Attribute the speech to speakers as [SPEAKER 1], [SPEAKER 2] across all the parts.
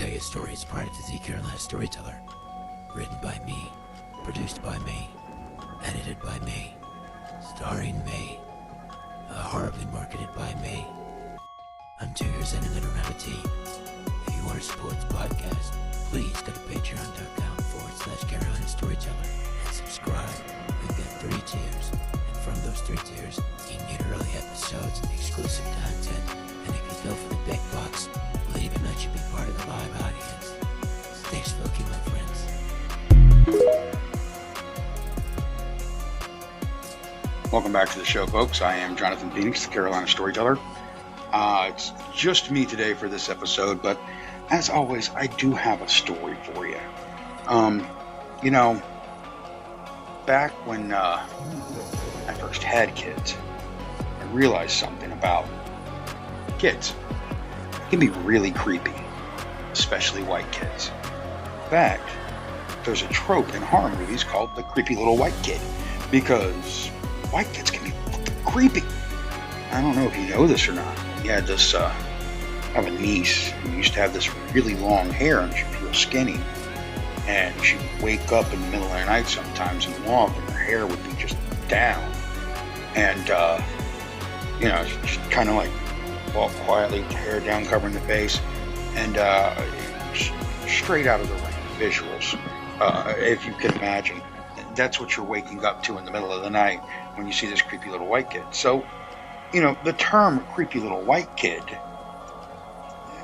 [SPEAKER 1] Tell You a Story is part of the Carolina Storyteller. Written by me, produced by me, edited by me, starring me, horribly marketed by me. I'm 2 years in and I don't have a team. If you want to support the podcast, please go to patreon.com/Carolina Storyteller and subscribe. We've got 3 tiers, and from those 3 tiers, you can get early episodes, exclusive content, and if you go for the big bucks, we'll even let you be part of the live audience. Stay spooky, my friends.
[SPEAKER 2] Welcome back to the show, folks. I am Jonathan Phoenix, the Carolina Storyteller. It's just me today for this episode, but as always, I do have a story for you. Back when I first had kids, I realized something about kids. They can be really creepy, especially white kids. In fact, there's a trope in horror movies called the creepy little white kid, because white kids can be creepy. I don't know if you know this or not. I have a niece who used to have this really long hair, and she was real skinny. And she'd wake up in the middle of the night sometimes and walk, and her hair would be just down. And, she'd kind of like walk quietly with the hair down, covering the face. And straight out of the rain visuals, if you can imagine. That's what you're waking up to in the middle of the night when you see this creepy little white kid. So, the term creepy little white kid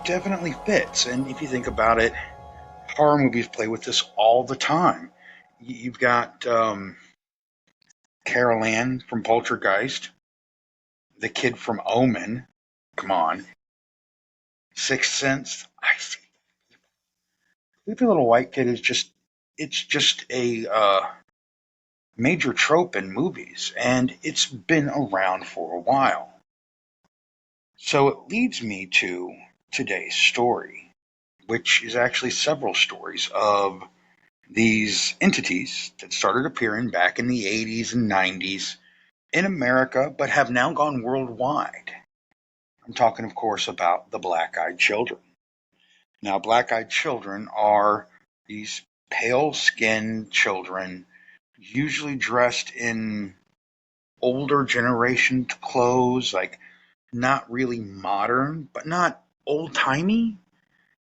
[SPEAKER 2] definitely fits. And if you think about it, horror movies play with this all the time. You've got Carol Ann from Poltergeist, the kid from Omen, come on, Sixth Sense. I see. Creepy little white kid is just a major trope in movies, and it's been around for a while. So it leads me to today's story, which is actually several stories of these entities that started appearing back in the 80s and 90s in America, but have now gone worldwide. I'm talking, of course, about the Black-Eyed Children. Now, Black-Eyed Children are these pale-skinned children, usually dressed in older generation clothes, like not really modern, but not old-timey.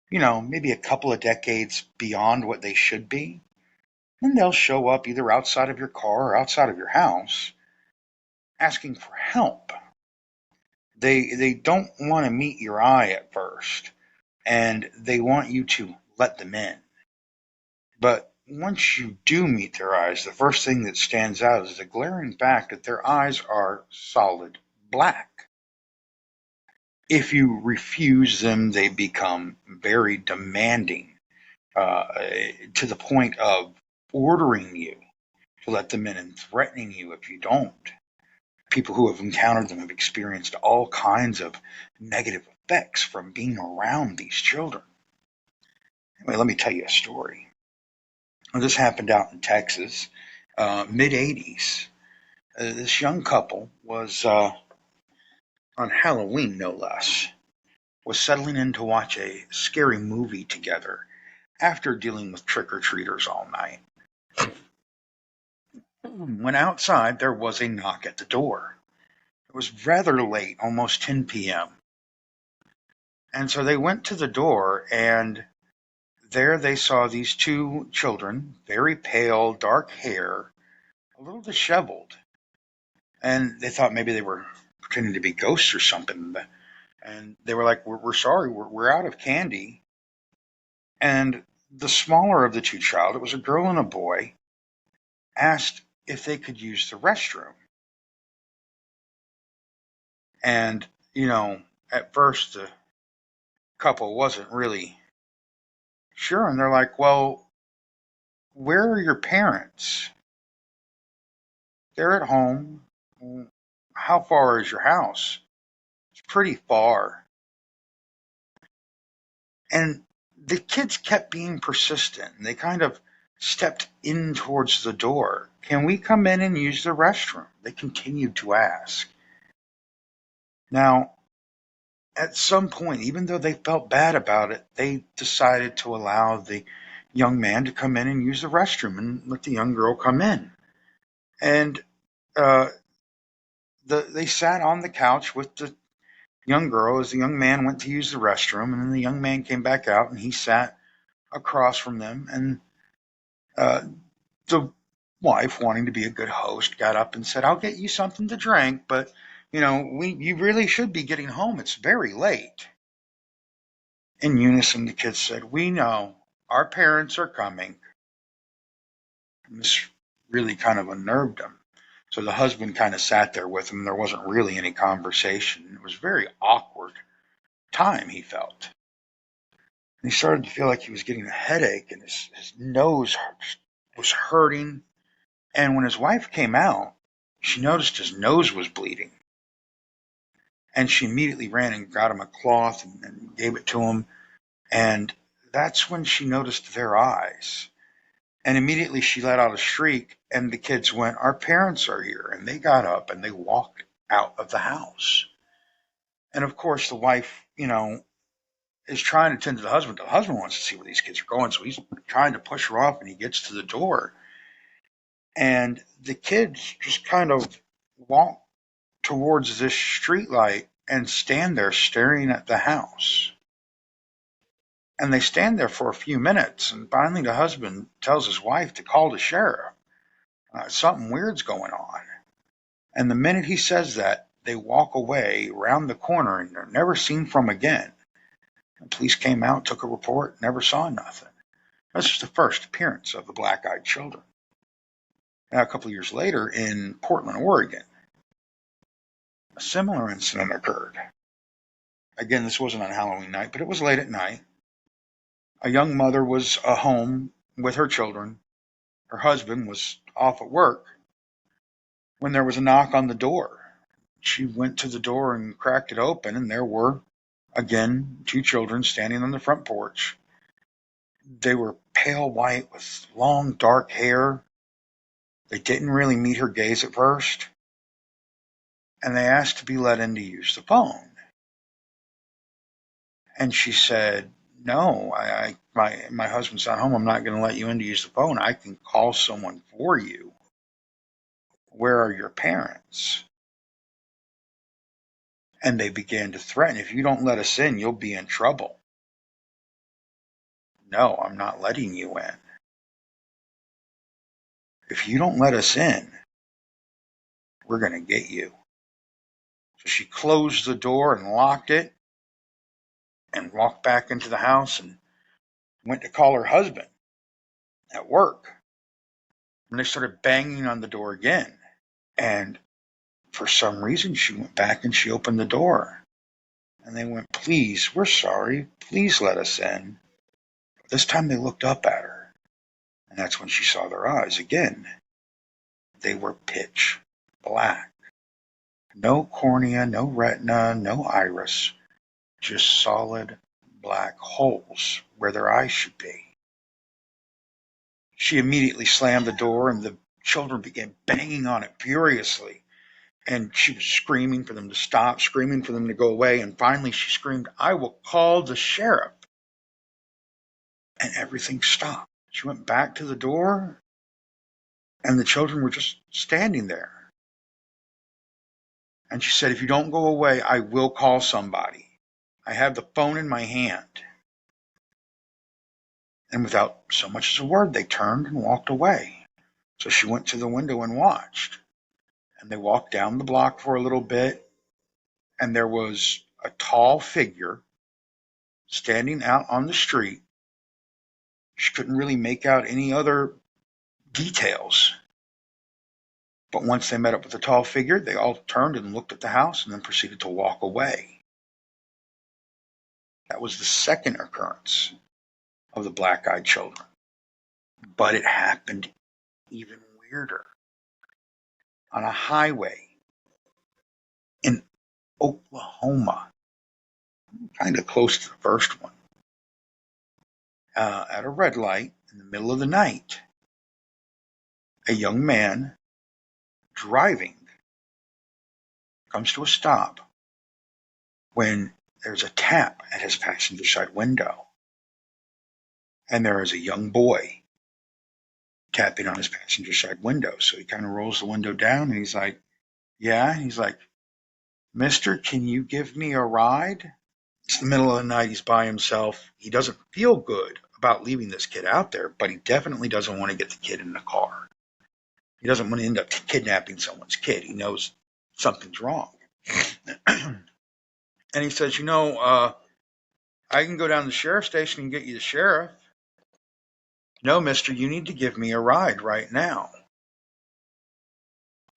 [SPEAKER 2] Maybe a couple of decades beyond what they should be. And they'll show up either outside of your car or outside of your house asking for help. They don't want to meet your eye at first, and they want you to let them in. But once you do meet their eyes, the first thing that stands out is the glaring fact that their eyes are solid black. If you refuse them, they become very demanding, to the point of ordering you to let them in and threatening you if you don't. People who have encountered them have experienced all kinds of negative effects from being around these children. Anyway, let me tell you a story. This happened out in Texas, mid-'80s. This young couple was, on Halloween no less, was settling in to watch a scary movie together after dealing with trick-or-treaters all night. When outside, there was a knock at the door. It was rather late, almost 10 p.m. And so they went to the door, and there they saw these 2 children, very pale, dark hair, a little disheveled. And they thought maybe they were pretending to be ghosts or something. And they were like, we're sorry, we're out of candy. And the smaller of the 2 child, it was a girl and a boy, asked if they could use the restroom. And, at first the couple wasn't really sure. And they're like, well, where are your parents? They're at home. How far is your house? It's pretty far. And the kids kept being persistent, and they kind of stepped in towards the door. Can we come in and use the restroom? They continued to ask. Now, at some point, even though they felt bad about it, they decided to allow the young man to come in and use the restroom and let the young girl come in. And uh, they sat on the couch with the young girl as the young man went to use the restroom, and then the young man came back out and he sat across from them. And uh, the wife, wanting to be a good host, got up and said, "I'll get you something to drink, but you really should be getting home. It's very late." In unison, the kids said, "We know. Our parents are coming." And this really kind of unnerved him. So the husband kind of sat there with him. There wasn't really any conversation. It was a very awkward time, he felt. And he started to feel like he was getting a headache and his nose was hurting. And when his wife came out, she noticed his nose was bleeding. And she immediately ran and got him a cloth and gave it to him. And that's when she noticed their eyes. And immediately she let out a shriek, and the kids went, "Our parents are here." And they got up and they walked out of the house. And of course, the wife, is trying to tend to the husband. The husband wants to see where these kids are going, so he's trying to push her off, and he gets to the door. And the kids just kind of walk towards this street light and stand there staring at the house. And they stand there for a few minutes, and finally the husband tells his wife to call the sheriff. Something weird's going on. And the minute he says that, they walk away around the corner and they're never seen from again. The police came out, took a report, never saw nothing. This was the first appearance of the black-eyed children. Now, a couple of years later, in Portland, Oregon, a similar incident occurred. Again, this wasn't on Halloween night, but it was late at night. A young mother was home with her children. Her husband was off at work when there was a knock on the door. She went to the door and cracked it open, and there were, again, two children standing on the front porch. They were pale white with long, dark hair. They didn't really meet her gaze at first, and they asked to be let in to use the phone. And she said, "No, my husband's not home. I'm not going to let you in to use the phone. I can call someone for you. Where are your parents?" And they began to threaten, "If you don't let us in, you'll be in trouble." "No, I'm not letting you in. If you don't let us in, we're going to get you." So she closed the door and locked it and walked back into the house and went to call her husband at work. And they started banging on the door again. And for some reason, she went back and she opened the door. And they went, "Please, we're sorry. Please let us in." But this time they looked up at her. And that's when she saw their eyes again. They were pitch black. No cornea, no retina, no iris. Just solid black holes where their eyes should be. She immediately slammed the door, and the children began banging on it furiously. And she was screaming for them to stop, screaming for them to go away. And finally she screamed, "I will call the sheriff." And everything stopped. She went back to the door, and the children were just standing there. And she said, "If you don't go away, I will call somebody. I have the phone in my hand." And without so much as a word, they turned and walked away. So she went to the window and watched. And they walked down the block for a little bit, and there was a tall figure standing out on the street. She couldn't really make out any other details. But once they met up with the tall figure, they all turned and looked at the house and then proceeded to walk away. That was the second occurrence of the black-eyed children. But it happened even weirder. On a highway in Oklahoma, kind of close to the first one. At a red light in the middle of the night, a young man driving comes to a stop when there's a tap at his passenger side window. And there is a young boy tapping on his passenger side window. So he kind of rolls the window down and he's like, yeah. He's like, Mister, can you give me a ride? It's the middle of the night. He's by himself. He doesn't feel good about leaving this kid out there, but he definitely doesn't want to get the kid in the car. He doesn't want to end up kidnapping someone's kid. He knows something's wrong. And he says, I can go down to the sheriff's station and get you the sheriff. No, mister, you need to give me a ride right now.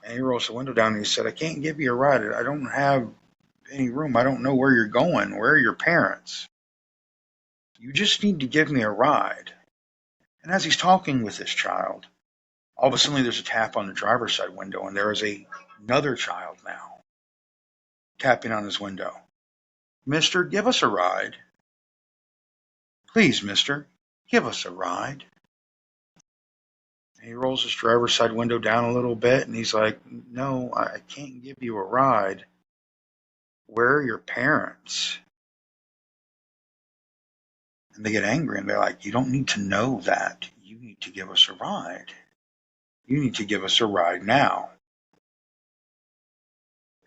[SPEAKER 2] And he rolls the window down and he said, I can't give you a ride. I don't have any room. I don't know where you're going. Where are your parents? You just need to give me a ride. And as he's talking with this child, all of a sudden there's a tap on the driver's side window, and there is another child now tapping on his window. Mister, give us a ride. Please, mister, give us a ride. And he rolls his driver's side window down a little bit, and he's like, no, I can't give you a ride. Where are your parents? And they get angry, and they're like, you don't need to know that. You need to give us a ride. You need to give us a ride now.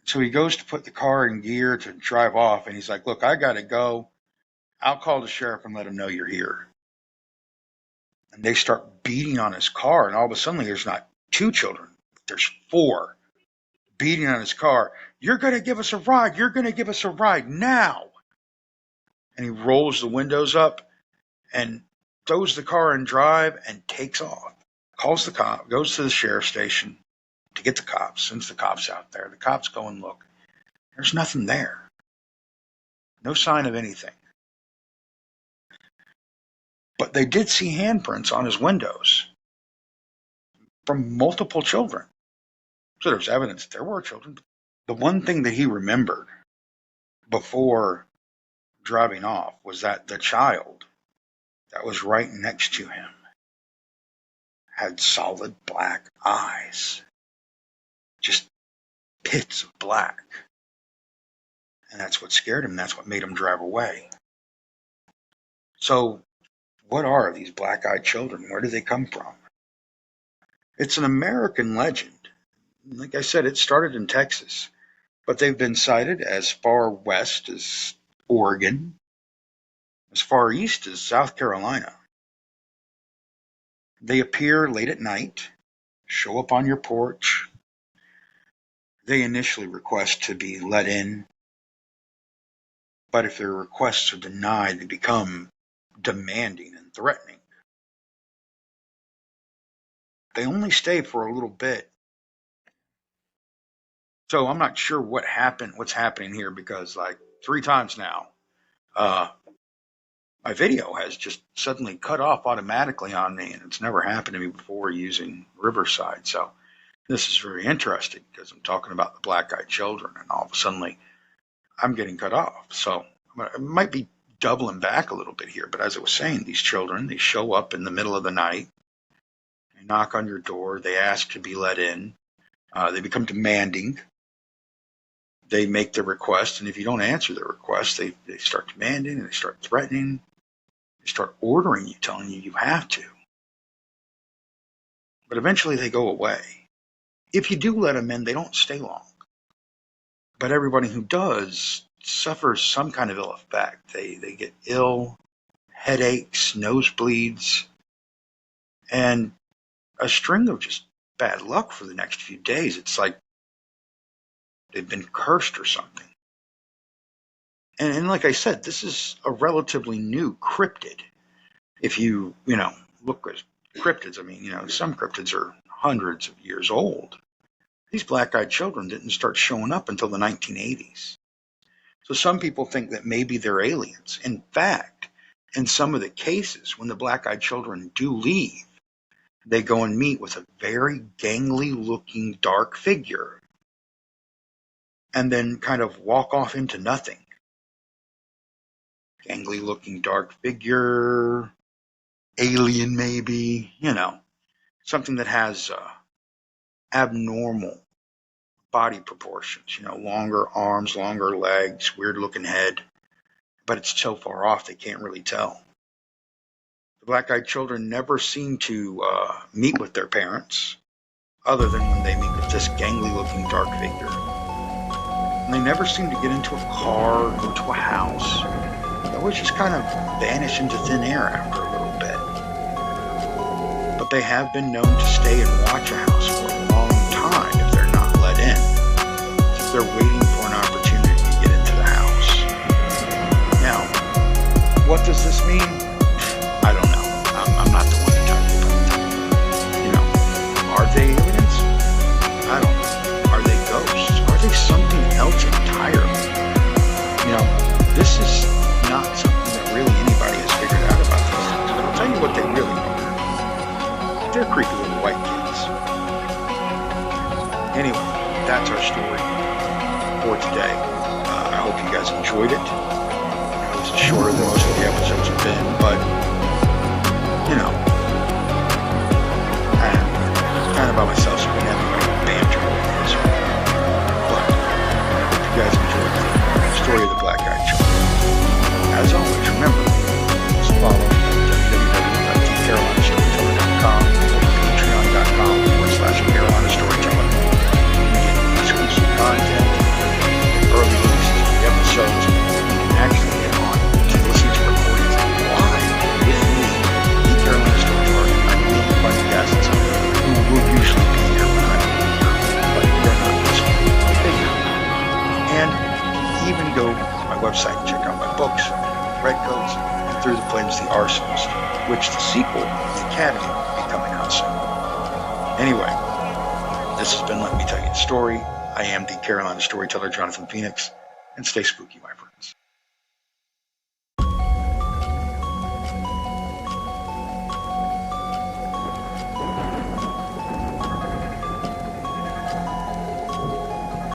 [SPEAKER 2] So he goes to put the car in gear to drive off, and he's like, look, I got to go. I'll call the sheriff and let him know you're here. And they start beating on his car, and all of a sudden there's not two children. There's four beating on his car. You're going to give us a ride. You're going to give us a ride now. And he rolls the windows up and throws the car in drive and takes off. Calls the cop, goes to the sheriff's station to get the cops, sends the cops out there. The cops go and look. There's nothing there. No sign of anything. But they did see handprints on his windows from multiple children. So there's evidence there were children. The one thing that he remembered before driving off was that the child that was right next to him had solid black eyes. Just pits of black. And that's what scared him. That's what made him drive away. So what are these black-eyed children? Where do they come from? It's an American legend. Like I said, it started in Texas, but they've been cited as far west as Oregon, as far east as South Carolina. They appear late at night, show up on your porch. They initially request to be let in, but if their requests are denied, they become demanding and threatening. They only stay for a little bit. So I'm not sure what's happening here, because like 3 times now, my video has just suddenly cut off automatically on me, and it's never happened to me before using Riverside. So this is very interesting, because I'm talking about the black-eyed children, and all of a sudden I'm getting cut off. So I might be doubling back a little bit here, but as I was saying, these children, they show up in the middle of the night, they knock on your door, they ask to be let in, they become demanding. They make their request, and if you don't answer their request, they start demanding, and they start threatening. They start ordering you, telling you have to. But eventually they go away. If you do let them in, they don't stay long. But everybody who does suffers some kind of ill effect. They get ill, headaches, nosebleeds, and a string of just bad luck for the next few days. It's like they've been cursed or something. And like I said, this is a relatively new cryptid. If you look at cryptids, I mean, some cryptids are hundreds of years old. These black-eyed children didn't start showing up until the 1980s. So some people think that maybe they're aliens. In fact, in some of the cases, when the black-eyed children do leave, they go and meet with a very gangly-looking dark figure and then kind of walk off into nothing. Gangly-looking dark figure, alien maybe, something that has abnormal body proportions, longer arms, longer legs, weird-looking head. but it's so far off they can't really tell. The black-eyed children never seem to meet with their parents, other than when they meet with this gangly-looking dark figure. And they never seem to get into a car or go to a house. They always just kind of vanish into thin air after a little bit. But they have been known to stay and watch a house for a long time if they're not let in. If they're waiting for an opportunity to get into the house. Now, what does this mean? I don't know. I'm not the one to tell you, but, you know, are they aliens? I don't know. Are they ghosts? Are they something else entirely? You know, this is not something that really anybody has figured out about these things, but I'll tell you what they really are. They're creepy little white kids. Anyway, that's our story for today. I hope you guys enjoyed it. I know it's shorter than most of the episodes have been, but, you know, I'm kind of by myself, so we have any banter with this. But I hope you guys enjoyed the story of the black-eyed children. As always, remember, just follow www.carolinastoryteller.com or patreon.com/carolinastoryteller. You get exclusive content, early releases of the episodes, and actually get on to listen to recordings live with me, the Carolina Storyteller, and my leading buddy guests who will usually be here when I'm here, but they're not this week. They know. And even go to my website and check out my books, Redcoats, and Through the Flames, The Arsonist, which the sequel, The Academy, will be coming out soon. Anyway, this has been Let Me Tell You the Story. I am the Carolina Storyteller, Jonathan Phoenix, and stay spooky, my friends.